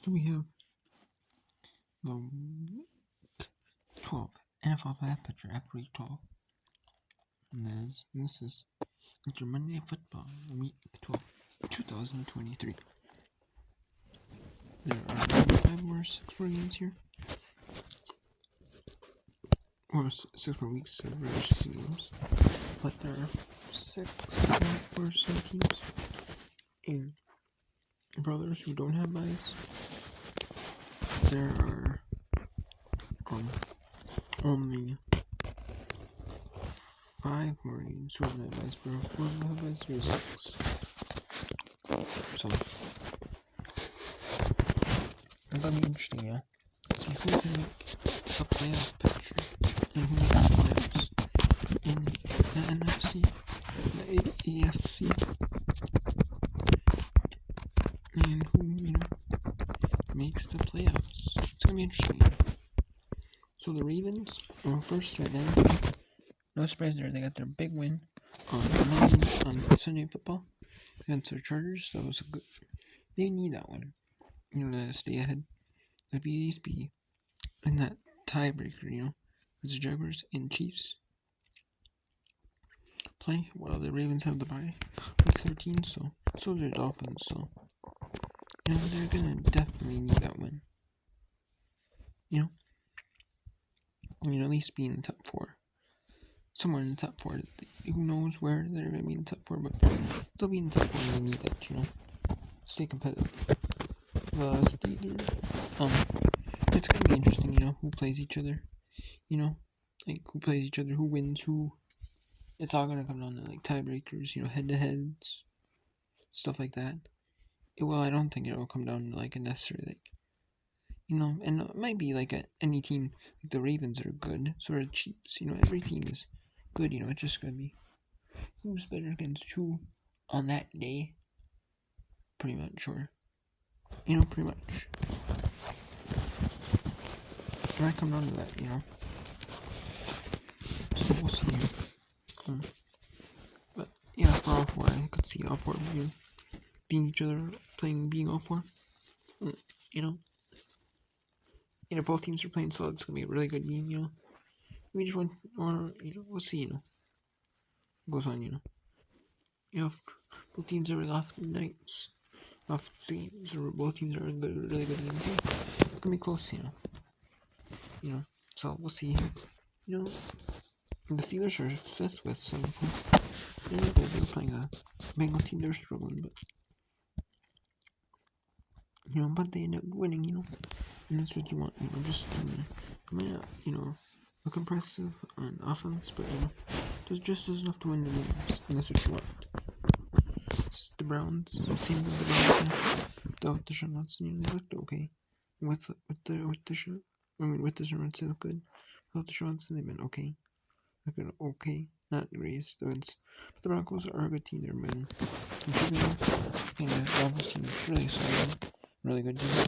So we have the Week 12 NFL Draft Picture after Week 12. And this is your Monday Night Football Week 12, 2023. There are 5 more 6 more games here. Or 6 more weeks of regular season games. But there are 6 more teams. And for others who don't have buys, there are only 5 more games who have not buys. For 4 who have buys, there are 6. So it's gonna be interesting, yeah. See who can make a playoff picture and who makes the playoffs in the NFC, the AFC, and who, makes the playoffs. It's gonna be interesting. So the Ravens are first right now. No surprise there, they got their big win on Sunday Football against their Chargers. That was a good. They need that one, to stay ahead. The BSB in that tiebreaker, with the Jaguars and Chiefs play. Well, the Ravens have the bye week 13, so do the Dolphins. So they're gonna definitely need that win. At least be in the top 4. Somewhere in the top 4. Who knows where they're gonna be in the top 4, but they'll be in the top 4 and they need that. Stay competitive. The Steelers, it's gonna be interesting. Who plays each other. Who plays each other, who wins, who. It's all gonna come down to tiebreakers, head-to-heads, stuff like that. I don't think it'll come down to a necessary and it might be any team. The Ravens are good, so are the Chiefs. Every team is good. It's just gonna be who's better against who on that day. Pretty much, sure. Pretty much. It might come down to that. So we'll see. But yeah, for all 4, I could see all 4 being each other, being all 4. Both teams are playing, so it's gonna be a really good game. We just want, or we'll see. What goes on. Both teams are really off nights, off games, or both teams are really good games. It's gonna be close. So we'll see. The Steelers are 5th with 7 points. They're playing a Bengals team. They're struggling, but they end up winning. And that's what you want. Just might not, look impressive on offense, but there's just enough to win the games, and that's what you want. It's the Browns, same with the Browns. Without Deshaun Watson, they looked okay. With Deshaun Watson, they look good. Without Deshaun Watson, they've been okay. Okay, not great. But the Broncos are a good team. They're been improving, and the Broncos team is really solid, really good team.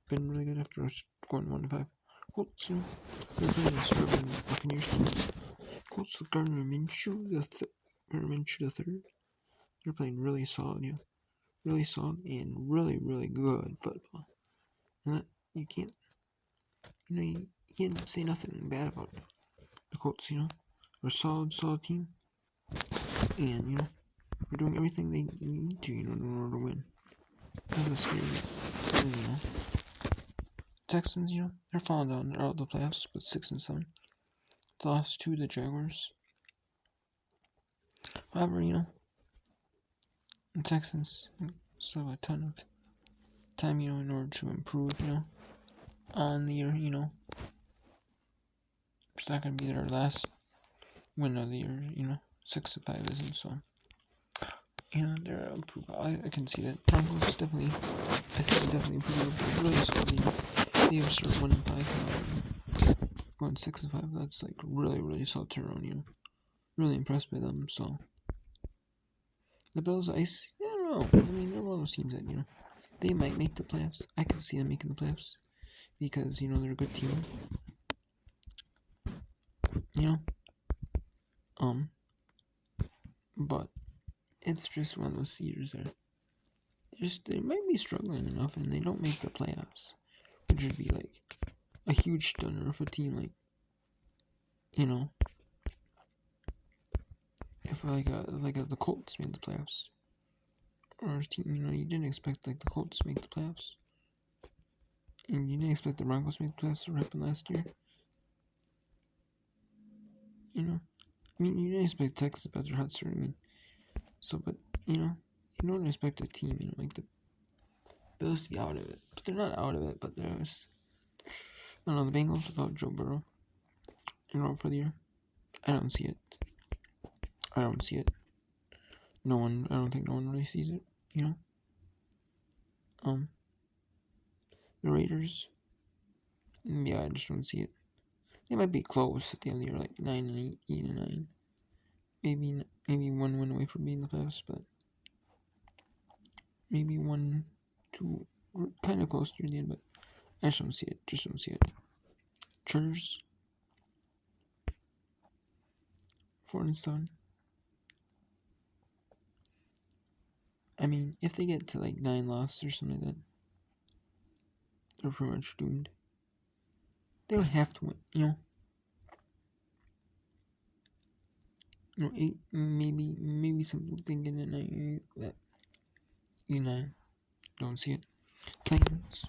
Been really good after going 1-5. Colts, they're playing a struggling Buccaneers. Colts with Gardner Minshew the third. They're playing really solid, really solid and really, really good football. And that you can't, you can't say nothing bad about the Colts. They're a solid team, and they're doing everything they need to, in order to win. That's a scary thing, Texans, they're falling down. They're out of the playoffs, but 6-7. They lost to the Jaguars. However, the Texans still have a ton of time, in order to improve, on the year, It's not going to be their last win of the year, 6-5 isn't, so. They're improved. I can see that. Broncos definitely, I think definitely improved. Really solid, They have started 1-5, going 6-5. That's really, really solid turnaround. Really impressed by them. So the Bills, I don't know. They're one of those teams that they might make the playoffs. I can see them making the playoffs because they're a good team. But it's just one of those years there. they might be struggling enough, and they don't make the playoffs, which would be like a huge stunner if a team like, you know, if the Colts made the playoffs, or a team, you know, you didn't expect like the Colts to make the playoffs, and you didn't expect the Broncos to make the playoffs. That happened last year. You know, I mean, you didn't expect Texas after hot start. I mean, so, but you know, you don't expect a team, you know, like the Bills to be out of it, but they're not out of it. But there's, I don't know, the Bengals without Joe Burrow, you know, for the year. I don't see it. I don't see it. I don't think no one really sees it. You know, the Raiders. Yeah, I just don't see it. They might be close at the end of the year, like 9-8, 8-9. Maybe 1 win away from being in the playoffs, but maybe 1, 2, kind of close to the end. But I just don't see it. Just don't see it. Chargers, 4-7. I mean, if they get to like 9 losses or something like that, they're pretty much doomed. They don't have to win, you know. 8, maybe some thinking at 9, but 9. Don't see it. Titans.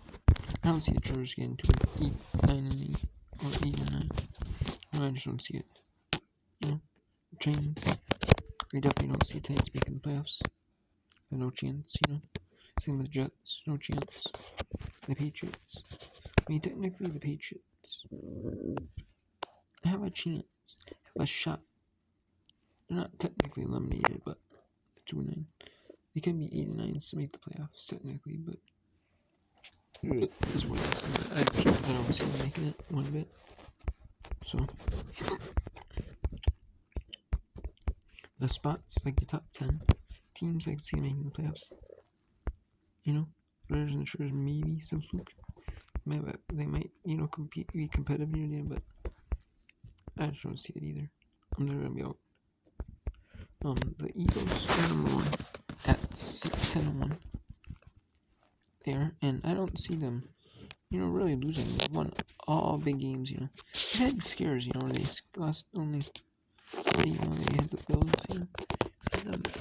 I don't see the Chargers getting to 8, 9-8, or 8-9. No, I just don't see it. You know, Titans. I definitely don't see Titans making the playoffs. No chance, you know. Same with the Jets, no chance. The Patriots. I mean, technically, the Patriots have a chance, have a shot. They're not technically eliminated, but 2-9. They can be 8-9 to make the playoffs, technically, but it is what it is. I don't see them making it one bit. So, the spots, like the top 10 teams, I can see making the playoffs. You know, Raiders and Chargers, maybe some fluke. They might, you know, be competitive near the end, but I just don't see it either. They're gonna be out. The Eagles are number 1 at 10-1 there, and I don't see them, you know, really losing. They won all big games, you know. They had scares, you know, where they lost only 40, you know, they had the Bills, you know. They had them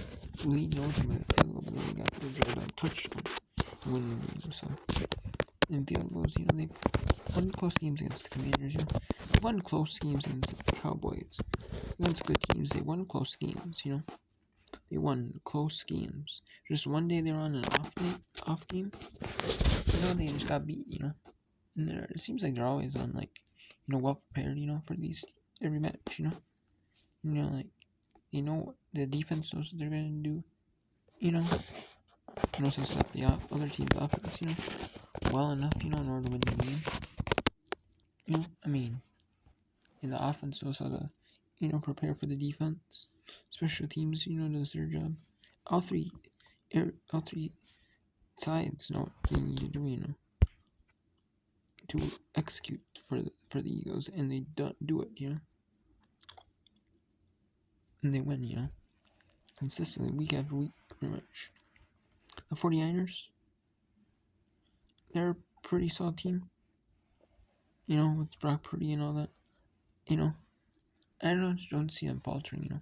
leading over them by a field goal, but then they got the Jordan touchdown to win the game, so. And field goals, you know, they won close games against the Commanders, you know. They won close games against the Cowboys. Against good teams, they won close games, you know. They won close games. Just one day they were on an off game. You know, they just got beat, you know. And it seems like they're always on, like, you know, well prepared, you know, for every match, you know. You know, like, they know the defense knows what they're gonna do, you know. Knows how to stop the other team's offense, you know, well enough, you know, in order to win the game. You know, I mean, and the offense knows how to, you know, prepare for the defense. Special teams, you know, does their job. All three sides know what they need to do, you know, to execute for the Eagles, and they don't do it, you know. And they win, you know, consistently, week after week, pretty much. The 49ers, they're a pretty solid team, you know, with Brock Purdy and all that, you know. I don't see them faltering, you know.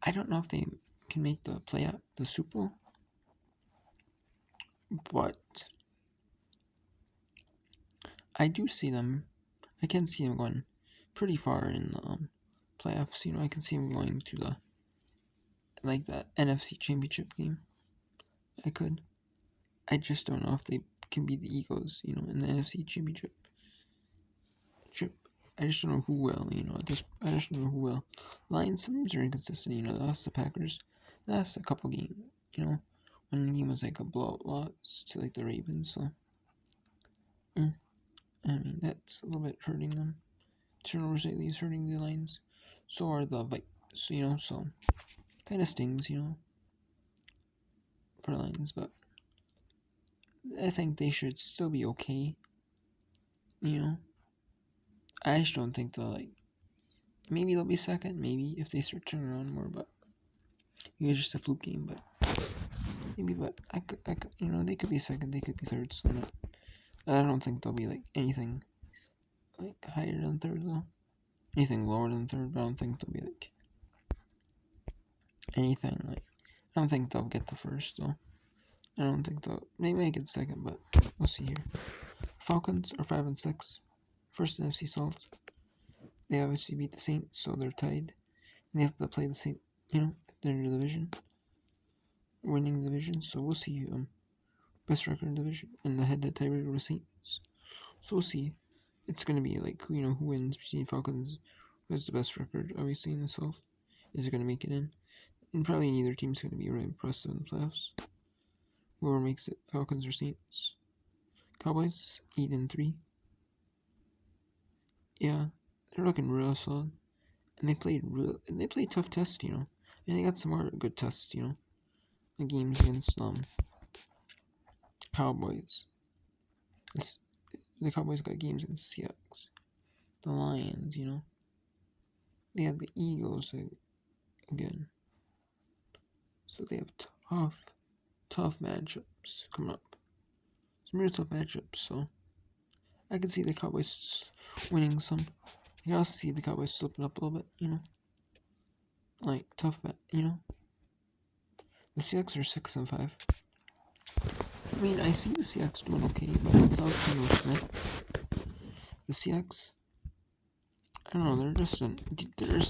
I don't know if they can make the Super Bowl, but I do see them. I can see them going pretty far in the playoffs. You know, I can see them going to the NFC Championship game. I could. I just don't know if they can beat the Eagles. You know, in the NFC Championship. I just don't know who will. You know, I just don't know who will. Lions sometimes are inconsistent. You know, they lost the Packers. They lost a couple games. You know, one game was like a blowout loss to like the Ravens. So, I mean, that's a little bit hurting them. Turnovers lately is hurting the Lions. So are the Vikings, you know, so kind of stings, you know, for the Lions, but I think they should still be okay, you know. I just don't think they'll, maybe they'll be second, maybe, if they start turning around more, but it's just a fluke game, but maybe, but they could be second, they could be third. So I don't think they'll be like anything like higher than third though. Anything lower than third, but I don't think they'll be like anything like. I don't think they'll get the first though. I don't think they'll. They may get second, but we'll see here. Falcons are 5-6, first in NFC South. They obviously beat the Saints, so they're tied. And they have to play the Saints, they're in the division, winning the division. So we'll see. Best record in the division, and the head-to-head tiebreaker with Saints. So we'll see. It's gonna be like who wins between Falcons. Who has the best record, obviously, in the South? Is it gonna make it in? And probably neither team's gonna be really impressive in the playoffs. Whoever makes it, Falcons or Saints. Cowboys 8-3. Yeah, they're looking real solid, and they played tough tests, and they got some more good tests, the games against Cowboys. The Cowboys got games against Seahawks, the Lions, they have the Eagles again, so they have tough matchups coming up. Some real tough matchups, so I can see the Cowboys winning some. I can also see the Cowboys slipping up a little bit, like tough, The Seahawks are 6-5. I mean, I see the Seahawks doing okay, but without Geno Smith, the Seahawks, I don't know, they're just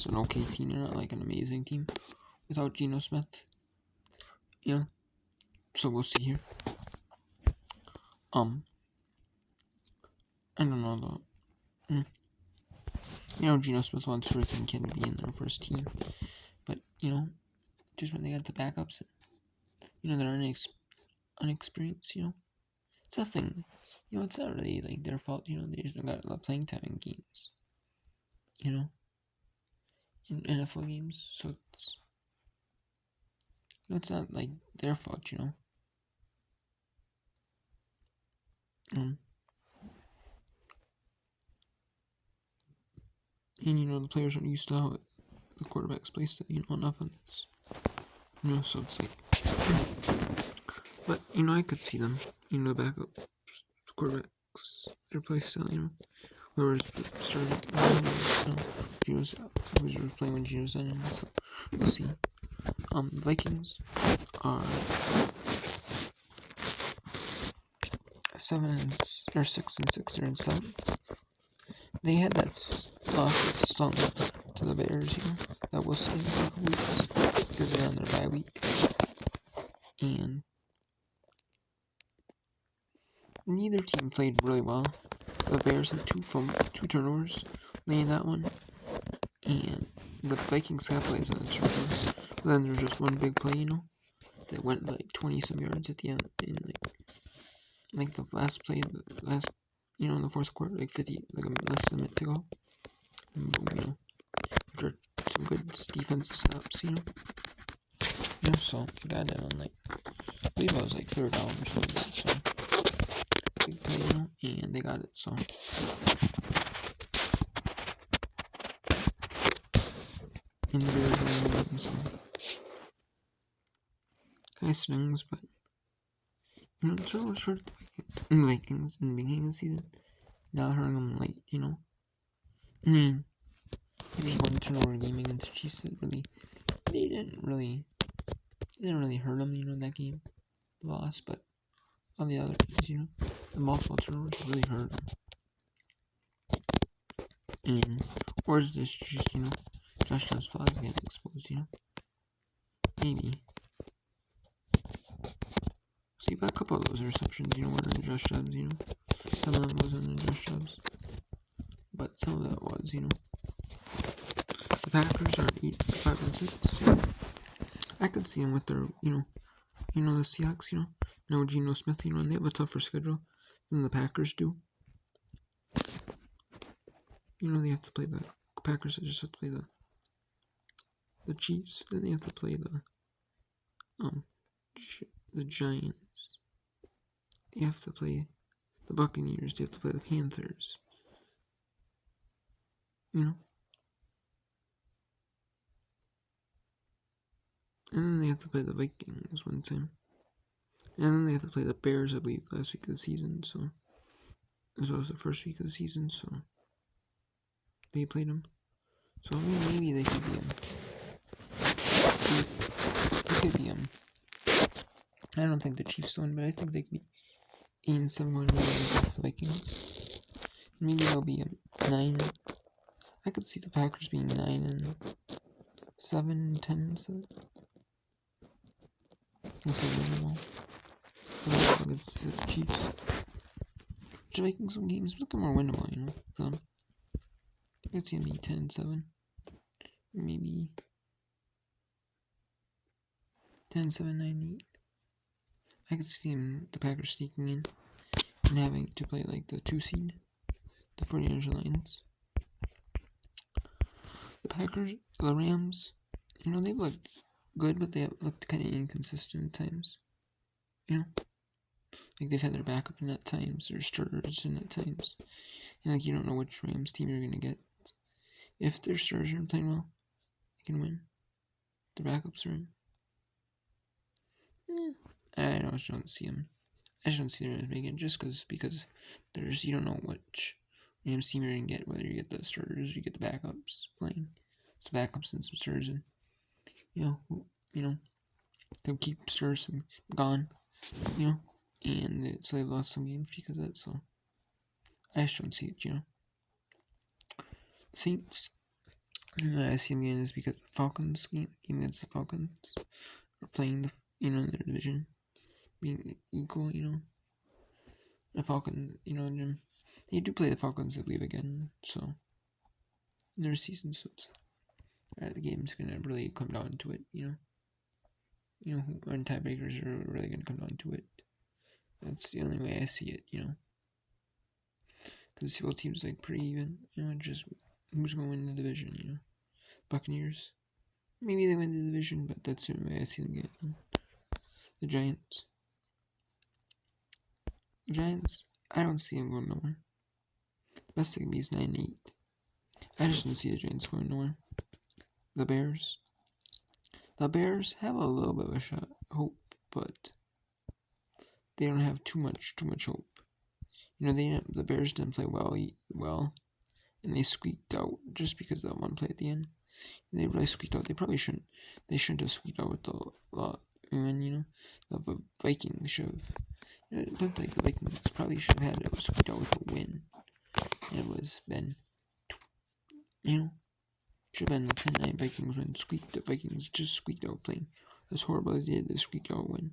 an okay team. They're not like an amazing team without Geno Smith. So we'll see here. I don't know though. Geno Smith wants Ruth and Ken to be in their first team, but just when they got the backups, they're unexperienced. It's nothing. It's not really like their fault. They just don't got a lot of playing time in games. In NFL games, so it's not like their fault. And the players aren't used to how the quarterbacks play style, on offense. So it's like, but I could see them, the backup quarterbacks, their play style, whoever's started, Geno's was playing when Geno's in, so we'll see. The Vikings are 6-6. They're in 7th. They had that loss that stung to the Bears, that we'll see in a couple weeks because they're on their bye week. And neither team played really well. The Bears had two turnovers, laying that one, and the Vikings had plays on the turnover. But then there was just one big play, that went like 20-some yards at the end, and like the last play, in the fourth quarter, like 50, like less than a minute to go. And boom, after some good defensive stops, so they got it on I believe it was like 3rd down or something, so big play, and they got it, so. And the Bears are getting some nice stings, but it's a little short the Vikings in the beginning of the season. Now hurting them late, I mean, maybe one turnover game against the Chiefs that didn't really hurt them, that game, the loss, but on the other games, the multiple turnovers really hurt them. And, or is this just, Josh Dobbs' flaws getting exposed, Maybe. See, but a couple of those receptions, were in Josh Dobbs, Some of them wasn't in Josh Dobbs. But some of that was, The Packers are 5-6. I could see them with their, the Seahawks, no Geno Smith, and they have a tougher schedule than the Packers do. They have to play the Packers. Just have to play the Chiefs. Then they have to play the Giants. They have to play the Buccaneers. They have to play the Panthers. And then they have to play the Vikings one time. And then they have to play the Bears, I believe, last week of the season, so as well as the first week of the season, so they played them. So I mean, maybe they could be I don't think the Chiefs win, but I think they could be 8-7 going against the Vikings. Maybe they'll be 9. I could see the Packers being 9-7, 10-7. Instead of them all. Against the Chiefs. Which making some games looking more winnable, you know, for them. It's gonna be 10-7. Maybe 10-7, 9-8. I could see the Packers sneaking in and having to play like the 2 seed, the 49ers Lions. The Packers, the Rams, you know, they've looked good, but they have looked kind of inconsistent at times. You know, like they've had their backup in at times, their starters in at times, and like you don't know which Rams team you're gonna get. If their starters are playing well, they can win. The backups are in. I just don't see them. I just don't see them as making it just because there's you don't know which Rams team you're gonna get, whether you get the starters or you get the backups playing. Some backups and some starters, and you know they'll keep starters gone, you know, and so they lost some games because of that. So I just don't see it, you know. Saints, I see them again is because the Falcons game against the Falcons are playing the in their division, being equal, you know. The Falcons, they do play the Falcons, I believe, again, so in their season, so it's the game's gonna really come down to it, when tiebreakers are really gonna come down to it. That's the only way I see it, because the both teams like pretty even, just who's gonna win the division, Buccaneers, maybe they win the division, but that's the only way I see them getting. The Giants, I don't see them going nowhere. The best they can be is 9-8. I just don't see the Giants going nowhere. The Bears have a little bit of a shot, hope, but they don't have too much hope. The Bears didn't play well, and they squeaked out just because of that one play at the end. They really squeaked out. They shouldn't have squeaked out with the Vikings should have. I don't think the Vikings probably should have had it squeaked out with a win. It was been, should have been the 10-9 Vikings win. The Vikings just squeaked out playing as horrible as they did. They squeaked out win.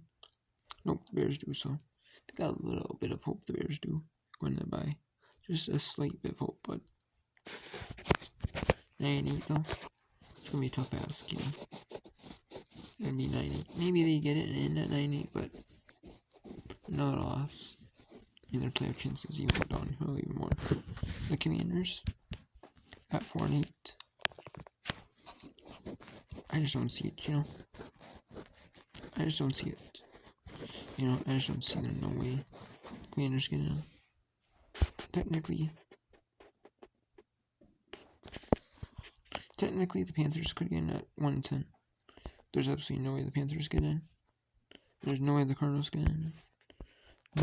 Nope, the Bears do so. They got a little bit of hope. The Bears do going to buy, just a slight bit of hope, but 9-8 though. It's gonna be a tough ask, It's gonna be 9-8. Maybe they get it in at 9-8, but another loss. Their playoff chances even go downhill even more. The Commanders at 4-8. I just don't see it, I just don't see it. I just don't see them. No way. The Commanders get in. Technically, the Panthers could get in at 1-10. There's absolutely no way the Panthers get in. There's no way the Cardinals get in.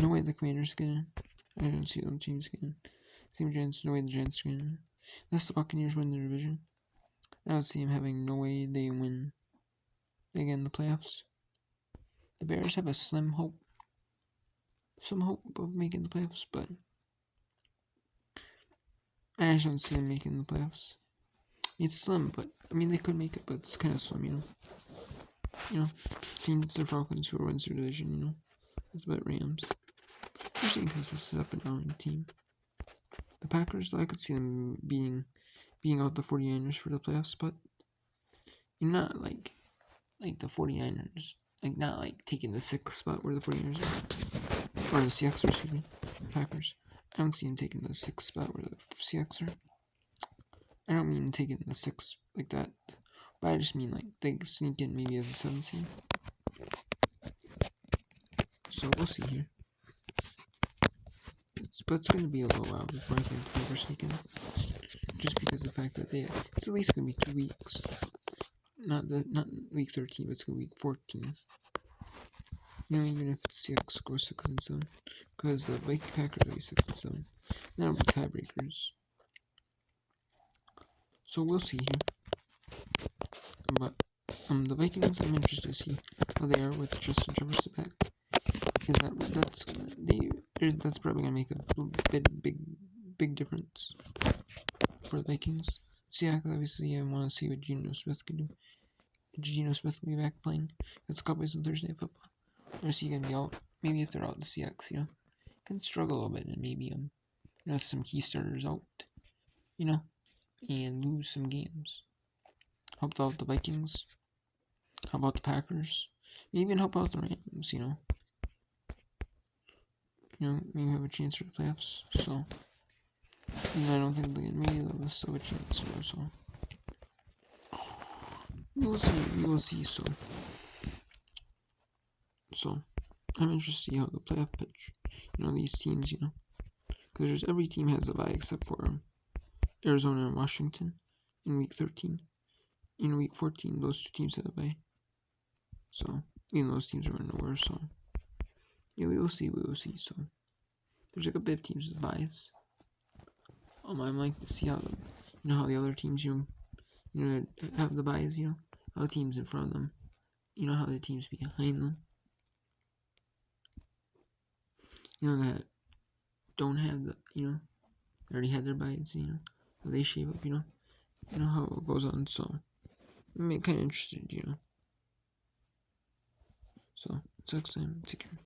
No way the Commanders get in. I don't see them teams getting. Same Giants, no way the Giants get in. Unless the Buccaneers win their division. I don't see them having no way they win. They get in the playoffs. The Bears have a some hope of making the playoffs, but I just don't see them making the playoffs. It's slim, but they could make it, but it's kind of slim, Seems the Falcons who wins their division, That's about Rams. There's inconsistent up and down team. The Packers, though, I could see them being out the 49ers for the playoffs, but not like the 49ers, not like taking the 6th spot where the 49ers are, or the Seahawks are, excuse me, Packers. I don't see them taking the 6th spot where the Seahawks are. I don't mean taking the 6th like that, but I just mean they sneak in maybe as a 7th seed. So we'll see here. But it's going to be a little while before I think the Packers sneak in. Just because of the fact that it's at least going to be 2 weeks. Not week 13, but it's going to be week 14. even if the Seahawks score 6-7, because the Packers will be 6-7. That'll be tiebreakers. So we'll see here. But the Vikings, I'm interested to see how they are with Justin Jefferson back. Because that's probably gonna make a big difference for the Vikings. Seahawks, obviously, I want to see what Geno Smith can do. Geno Smith will be back playing. It's Cowboys on Thursday Night Football. Or is he gonna be out? Maybe if they're out, the Seahawks, can struggle a little bit and maybe some key starters out, and lose some games. Help out the Vikings. How about the Packers? Maybe even help out the Rams. Maybe have a chance for the playoffs. So, I don't think maybe they'll still have a chance. So, we will see. So, I'm interested to see how the playoff pitch. These teams. Because every team has a bye except for Arizona and Washington in week 13. In week 14, those two teams have a bye. So, those teams are in nowhere. So, yeah, we will see. So, there's like a bit of teams with byes. I like to see how how the other teams, have the byes, how the teams in front of them, how the teams behind them, that don't have they already had their byes, how they shape up, how it goes on. So, I'm kind of interested, So, it's next time. Take care.